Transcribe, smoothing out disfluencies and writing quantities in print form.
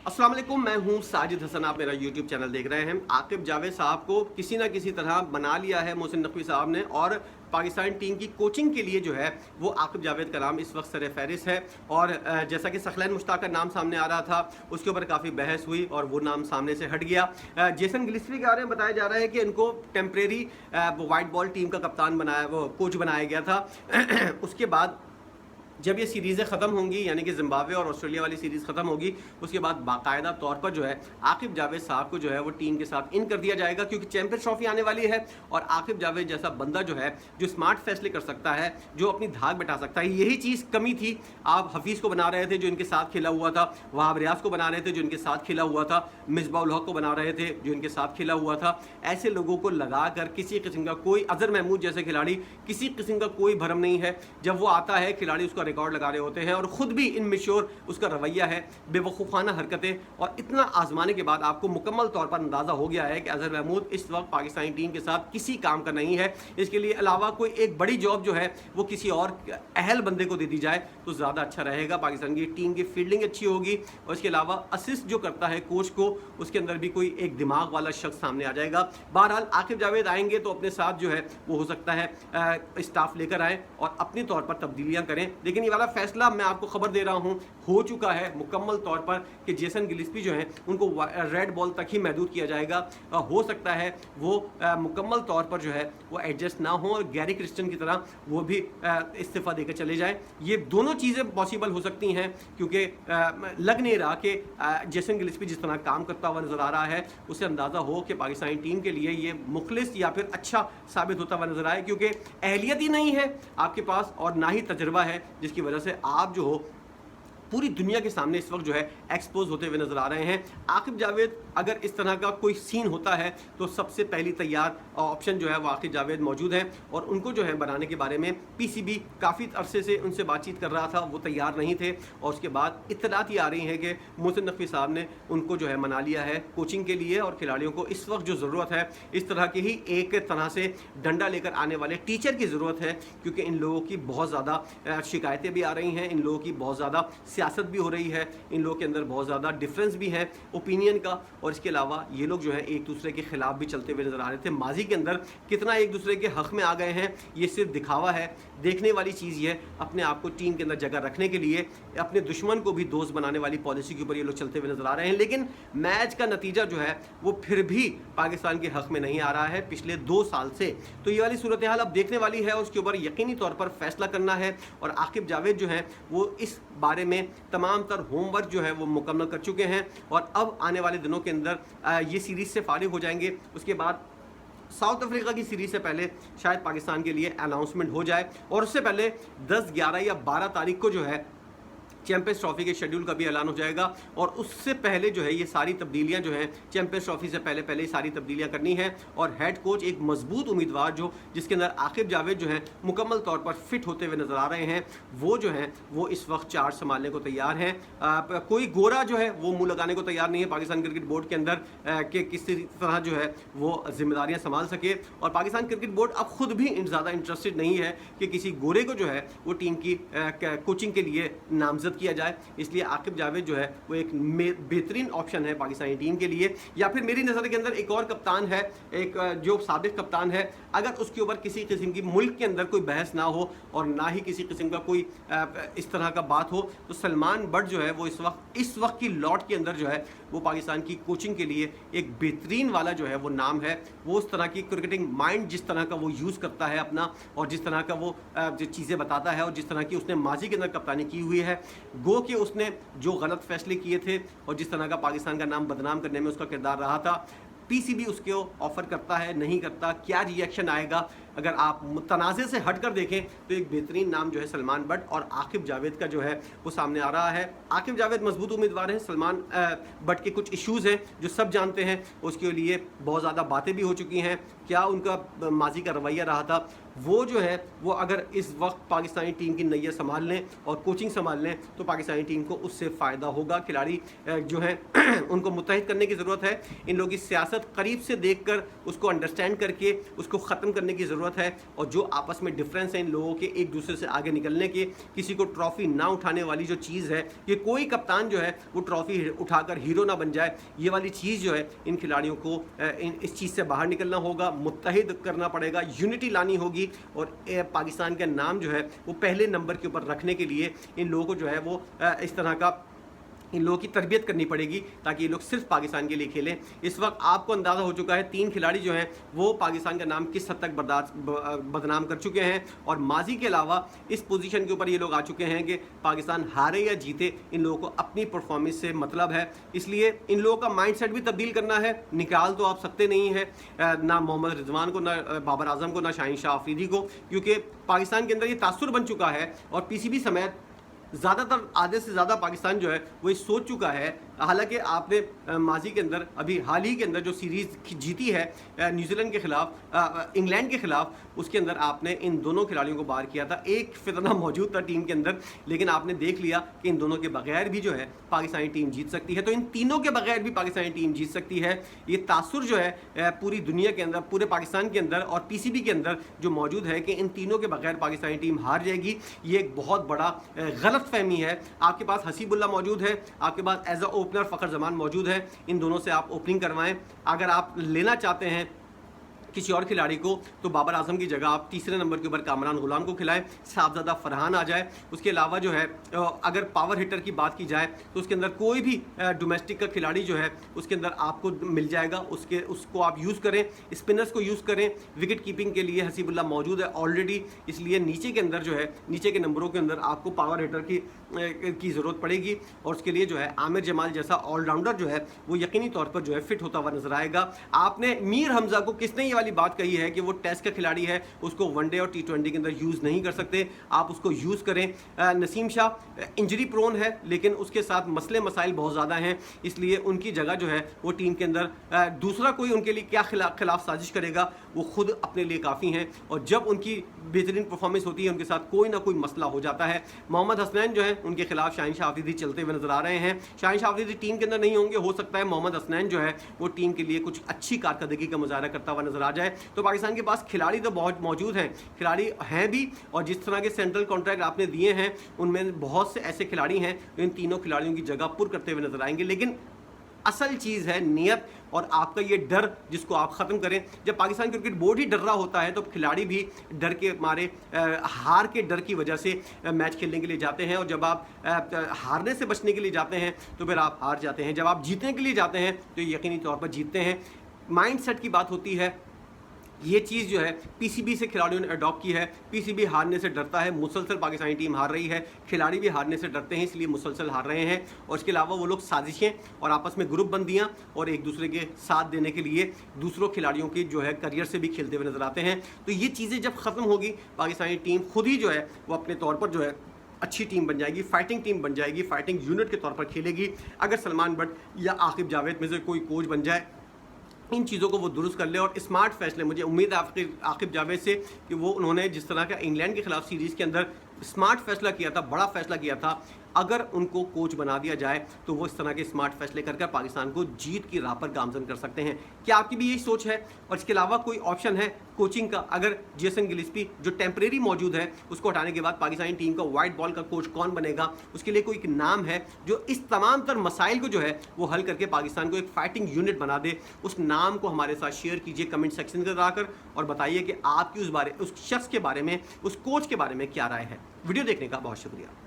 अस्सलाम वालेकुम, मैं हूं साजिद हसन। आप मेरा यूट्यूब चैनल देख रहे हैं। आकिब जावेद साहब को किसी ना किसी तरह बना लिया है मोहसिन नकवी साहब ने, और पाकिस्तान टीम की कोचिंग के लिए जो है वो आकिब जावेद का नाम इस वक्त सर फहरिस्त है। और जैसा कि सखलैन मुश्ताक का नाम सामने आ रहा था, उसके ऊपर काफ़ी बहस हुई और वो नाम सामने से हट गया। जेसन गिलिस्पी के बारे में बताया जा रहा है कि इनको टेम्परेरी वाइट बॉल टीम का कप्तान बनाया, वो कोच बनाया गया था। उसके बाद जब ये सीरीज़ें ख़त्म होंगी, यानी कि ज़िम्बाब्वे और ऑस्ट्रेलिया वाली सीरीज़ ख़त्म होगी, उसके बाद बाकायदा तौर पर जो है आकिब जावेद साहब को जो है वो टीम के साथ इन कर दिया जाएगा, क्योंकि चैंपियंस ट्रॉफी आने वाली है। और आकिब जावेद जैसा बंदा जो है, जो स्मार्ट फैसले कर सकता है, जो अपनी धाक बैठा सकता है, यही चीज़ कमी थी। आप हफीज़ को बना रहे थे जो इनके साथ खेला हुआ था, वहाब रियाज को बना रहे थे जो इनके साथ खेला हुआ था, मिसबाह उल हक को बना रहे थे जो इनके साथ खेला हुआ था। ऐसे लोगों को लगा कर किसी किस्म का कोई, अजहर महमूद जैसे खिलाड़ी, किसी किस्म का कोई भरम नहीं है। जब वो आता है, खिलाड़ी उसका रिकॉर्ड लगा रहे होते हैं और खुद भी इनमेच्योर उसका रवैया है, बेवकूफ़ाना हरकतें। और इतना आजमाने के बाद आपको मुकम्मल तौर पर अंदाज़ा हो गया है कि अजहर महमूद इस वक्त पाकिस्तानी टीम के साथ किसी काम का नहीं है। इसके लिए अलावा कोई एक बड़ी जॉब जो है वो किसी और अहल बंदे को दे दी जाए तो ज़्यादा अच्छा रहेगा। पाकिस्तान की टीम की फील्डिंग अच्छी होगी और इसके अलावा असिस्ट जो करता है कोच को, उसके अंदर भी कोई एक दिमाग वाला शख्स सामने आ जाएगा। बहरहाल आकिब जावेद आएंगे तो अपने साथ जो है वो हो सकता है स्टाफ लेकर आए और अपने तौर पर तब्दीलियाँ करें। लेकिन ये वाला फैसला मैं आपको खबर दे रहा हूं हो चुका है मुकम्मल तौर पर कि जेसन गिलिस्पी जो हैं उनको रेड बॉल तक ही महदूद किया जाएगा। हो सकता है वो मुकम्मल तौर पर जो है वो एडजस्ट ना हो और गैरी क्रिस्टन की तरह वो भी इस्तीफ़ा देकर चले जाएं। ये दोनों चीज़ें पॉसिबल हो सकती हैं, क्योंकि लग नहीं रहा कि जेसन गिलिस्पी जिस तरह काम करता हुआ नज़र आ रहा है, उससे अंदाज़ा हो कि पाकिस्तानी टीम के लिए ये मुखलिस या फिर अच्छा साबित होता हुआ नज़र आए, क्योंकि अहलियत ही नहीं है आपके पास और ना ही तजर्बा है, जिसकी वजह से आप जो हो पूरी दुनिया के सामने इस वक्त जो है एक्सपोज होते हुए नजर आ रहे हैं। आकिब जावेद, अगर इस तरह का कोई सीन होता है तो सबसे पहली तैयार ऑप्शन जो है वो आकिब जावेद मौजूद है। और उनको जो है बनाने के बारे में पीसीबी काफ़ी अरसे से उनसे बातचीत कर रहा था, वो तैयार नहीं थे। और उसके बाद इत्तलात ये आ रही हैं कि मोहसिन नकवी साहब ने उनको जो है मना लिया है कोचिंग के लिए। और खिलाड़ियों को इस वक्त जो ज़रूरत है, इस तरह की ही एक तरह से डंडा लेकर आने वाले टीचर की ज़रूरत है, क्योंकि इन लोगों की बहुत ज़्यादा शिकायतें भी आ रही हैं, इन लोगों की बहुत ज़्यादा सियासत भी हो रही है, इन लोगों के अंदर बहुत ज़्यादा डिफरेंस भी है ओपिनियन का। और इसके अलावा ये लोग जो है एक दूसरे के खिलाफ भी चलते हुए नज़र आ रहे थे। माजी के अंदर कितना एक दूसरे के हक़ में आ गए हैं, ये सिर्फ दिखावा है। देखने वाली चीज़ ये, अपने आप को टीम के अंदर जगह रखने के लिए अपने दुश्मन को भी दोस्त बनाने वाली पॉलिसी के ऊपर ये लोग चलते हुए नज़र आ रहे हैं। लेकिन मैच का नतीजा जो है वो फिर भी पाकिस्तान के हक़ में नहीं आ रहा है पिछले 2 साल से। तो ये वाली सूरत हाल अब देखने वाली है और उसके ऊपर यकीनी तौर पर फैसला करना है। और आकिब जावेद जो है वो इस बारे में तमाम तर होमवर्क जो है वो मुकम्मल कर चुके हैं और अब आने वाले दिनों के अंदर ये सीरीज़ से फारिग हो जाएंगे। उसके बाद साउथ अफ्रीका की सीरीज़ से पहले शायद पाकिस्तान के लिए अनाउंसमेंट हो जाए, और उससे पहले 10, 11 या 12 तारीख को जो है चैंपियंस ट्रॉफी के शेड्यूल का भी ऐलान हो जाएगा। और उससे पहले जो है ये सारी तब्दीलियां जो हैं चैंपियंस ट्रॉफी से पहले पहले सारी तब्दीलियां करनी है। और हेड कोच एक मजबूत उम्मीदवार जो जिसके अंदर आकिब जावेद जो है मुकम्मल तौर पर फिट होते हुए नज़र आ रहे हैं, वो जो हैं वो इस वक्त चार्ज संभालने को तैयार हैं। कोई गोरा जो है वो मुँह लगाने को तैयार नहीं है पाकिस्तान क्रिकेट बोर्ड के अंदर कि किसी तरह जो है वो जिम्मेदारियाँ संभाल सके। और पाकिस्तान क्रिकेट बोर्ड अब खुद भी ज़्यादा इंटरेस्टेड नहीं है कि किसी गोरे को जो है वो टीम की कोचिंग के लिए नामजद किया जाए। इसलिए आकिब जावेद जो है वो एक बेहतरीन ऑप्शन है पाकिस्तानी टीम के लिए। या फिर मेरी नज़र के अंदर एक और कप्तान है, एक जो साबिक कप्तान है, अगर उसके ऊपर किसी किस्म की मुल्क के अंदर कोई बहस ना हो और ना ही किसी किस्म का कोई इस तरह का बात हो, तो सलमान बट जो है वो इस वक्त की लॉट के अंदर जो है वो पाकिस्तान की कोचिंग के लिए एक बेहतरीन वाला जो है वो नाम है। वो उस तरह की क्रिकेटिंग माइंड जिस तरह का वो यूज़ करता है अपना, और जिस तरह का वो जो चीज़ें बताता है और जिस तरह की उसने माजी के अंदर कप्तानी की हुई है, गो कि उसने जो गलत फैसले किए थे और जिस तरह का पाकिस्तान का नाम बदनाम करने में उसका किरदार रहा था, पीसीबी उसके ऑफ़र करता है नहीं करता, क्या रिएक्शन आएगा। अगर आप तनाज़े से हट कर देखें तो एक बेहतरीन नाम जो है सलमान बट और आकिब जावेद का जो है वो सामने आ रहा है। आकिब जावेद मजबूत उम्मीदवार हैं, सलमान बट के कुछ इश्यूज़ हैं जो सब जानते हैं, उसके लिए बहुत ज़्यादा बातें भी हो चुकी हैं, क्या उनका माजी का रवैया रहा था। वो जो है वो अगर इस वक्त पाकिस्तानी टीम की नैया संभाल लें और कोचिंग संभाल लें तो पाकिस्तानी टीम को उससे फ़ायदा होगा। खिलाड़ी जो हैं उनको मुत्तहिद करने की ज़रूरत है, इन लोगों की सियासत करीब से देखकर उसको अंडरस्टैंड करके उसको ख़त्म करने की ज़रूरत ज़रूरत है और जो आपस में डिफरेंस है इन लोगों के एक दूसरे से आगे निकलने के, किसी को ट्रॉफी ना उठाने वाली जो चीज़ है कि कोई कप्तान जो है वो ट्रॉफी उठाकर हीरो ना बन जाए, ये वाली चीज़ जो है इन खिलाड़ियों को इस चीज़ से बाहर निकलना होगा, मुत्तहिद करना पड़ेगा, यूनिटी लानी होगी और पाकिस्तान का नाम जो है वो पहले नंबर के ऊपर रखने के लिए इन लोगों को जो है वो इस तरह का इन लोगों की तरबियत करनी पड़ेगी ताकि ये लोग सिर्फ पाकिस्तान के लिए खेलें। इस वक्त आपको अंदाज़ा हो चुका है 3 खिलाड़ी जो हैं वो पाकिस्तान का नाम किस हद तक बदनाम कर चुके हैं और माजी के अलावा इस पोजीशन के ऊपर ये लोग आ चुके हैं कि पाकिस्तान हारे या जीते, इन लोगों को अपनी परफॉर्मेंस से मतलब है। इसलिए इन लोगों का माइंडसेट भी तब्दील करना है। निकाल तो आप सकते नहीं है ना मोहम्मद रिजवान को, ना बाबर आजम को, ना शाहीन शाह अफरीदी को, क्योंकि पाकिस्तान के अंदर ये तासुर बन चुका है और पीसीबी समेत ज़्यादातर आधे से ज़्यादा पाकिस्तान जो है वो सोच चुका है। हालांकि आपने माजी के अंदर अभी हाल ही के अंदर जो सीरीज़ जीती है न्यूजीलैंड के ख़िलाफ़, इंग्लैंड के ख़िलाफ़, उसके अंदर आपने इन दोनों खिलाड़ियों को बाहर किया था। एक फितना मौजूद था टीम के अंदर, लेकिन आपने देख लिया कि इन दोनों के बगैर भी जो है पाकिस्तानी टीम जीत सकती है। तो इन तीनों के बगैर भी पाकिस्तानी टीम जीत सकती है। ये तासुर जो है पूरी दुनिया के अंदर, पूरे पाकिस्तान के अंदर और पीसीबी के अंदर जो मौजूद है कि इन तीनों के बगैर पाकिस्तानी टीम हार जाएगी, ये एक बहुत बड़ा गलत फहमी है। आपके पास हसीबुल्ला मौजूद है, आपके पास as a opener Fakhar Zaman मौजूद है, इन दोनों से आप ओपनिंग करवाएं। अगर आप लेना चाहते हैं किसी और खिलाड़ी को तो बाबर आजम की जगह आप तीसरे नंबर के ऊपर कामरान गुलाम को खिलाएं, साहबजादा फरहान आ जाए। उसके अलावा जो है अगर पावर हिटर की बात की जाए तो उसके अंदर कोई भी डोमेस्टिक का खिलाड़ी जो है उसके अंदर आपको मिल जाएगा, उसको आप यूज़ करें, स्पिनर्स को यूज़ करें। विकेट कीपिंग के लिए हसीबुल्ला मौजूद है ऑलरेडी, इसलिए नीचे के अंदर जो है नीचे के नंबरों के अंदर आपको पावर हिटर की ज़रूरत पड़ेगी और उसके लिए जो है आमिर जमाल जैसा ऑलराउंडर जो है वो यकीनी तौर पर जो है फिट होता हुआ नजर आएगा। आपने मीर हमजा को किसने ये वाली बात कही है कि वो टेस्ट का खिलाड़ी है, उसको वनडे और T20 के अंदर यूज़ नहीं कर सकते, आप उसको यूज़ करें। नसीम शाह इंजरी प्रोन है लेकिन उसके साथ मसले मसाइल बहुत ज़्यादा हैं, इसलिए उनकी जगह जो है वो टीम के अंदर दूसरा कोई उनके लिए क्या खिलाफ साजिश करेगा, वो खुद अपने लिए काफ़ी हैं और जब उनकी बेहतरीन परफॉर्मेंस होती है उनके साथ कोई ना कोई मसला हो जाता है। मोहम्मद हसनैन जो है उनके खिलाफ शाहीन शाह अफरीदी चलते हुए नजर आ रहे हैं। शाहीन शाह अफरीदी टीम के अंदर नहीं होंगे, हो सकता है मोहम्मद हसनैन जो है वो टीम के लिए कुछ अच्छी कारकर्दगी का मुजाहरा करता हुआ नजर आ जाए। तो पाकिस्तान के पास खिलाड़ी तो बहुत मौजूद हैं, खिलाड़ी हैं भी, और जिस तरह के सेंट्रल कॉन्ट्रैक्ट आपने दिए हैं उनमें बहुत से ऐसे खिलाड़ी हैं इन तीनों खिलाड़ियों की जगह पुर करते हुए नजर आएंगे। लेकिन असल चीज़ है नियत और आपका ये डर जिसको आप ख़त्म करें। जब पाकिस्तान क्रिकेट बोर्ड ही डर रहा होता है तो खिलाड़ी भी डर के मारे हार के डर की वजह से मैच खेलने के लिए जाते हैं, और जब आप हारने से बचने के लिए जाते हैं तो फिर आप हार जाते हैं। जब आप जीतने के लिए जाते हैं तो यकीनी तौर पर जीतते हैं। माइंडसेट की बात होती है, ये चीज़ जो है पीसीबी से खिलाड़ियों ने अडॉप्ट की है। पीसीबी हारने से डरता है, मुसलसल पाकिस्तानी टीम हार रही है, खिलाड़ी भी हारने से डरते हैं इसलिए मुसलसल हार रहे हैं। और इसके अलावा वो लोग साजिशें और आपस में ग्रुप बंदियां और एक दूसरे के साथ देने के लिए दूसरों खिलाड़ियों की जो है करियर से भी खेलते हुए नजर आते हैं। तो ये चीज़ें जब ख़त्म होगी पाकिस्तानी टीम खुद ही जो है वो अपने तौर पर जो है अच्छी टीम बन जाएगी, फाइटिंग टीम बन जाएगी, फाइटिंग यूनिट के तौर पर खेलेगी। अगर सलमान बट या आकिब जावेद में से कोई कोच बन जाए, इन चीज़ों को वो दुरुस्त कर ले और स्मार्ट फैसले, मुझे उम्मीद है आकिब जावेद से कि वो उन्होंने जिस तरह का इंग्लैंड के खिलाफ सीरीज़ के अंदर स्मार्ट फैसला किया था, बड़ा फैसला किया था, अगर उनको कोच बना दिया जाए तो वो इस तरह के स्मार्ट फैसले कर पाकिस्तान को जीत की राह पर गामजन कर सकते हैं। क्या आपकी भी यही सोच है? और इसके अलावा कोई ऑप्शन है कोचिंग का? अगर जेसन गिलिस्पी जो टेम्परेरी मौजूद है उसको हटाने के बाद पाकिस्तानी टीम का वाइट बॉल का कोच कौन बनेगा, उसके लिए कोई एक नाम है जो इस तमाम तर मसाइल को जो है वो हल करके पाकिस्तान को एक फाइटिंग यूनिट बना दे? उस नाम को हमारे साथ शेयर कीजिए कमेंट सेक्शन में जाकर और बताइए कि आपकी उस शख्स के बारे में, उस कोच के बारे में क्या राय है। वीडियो देखने का बहुत शुक्रिया।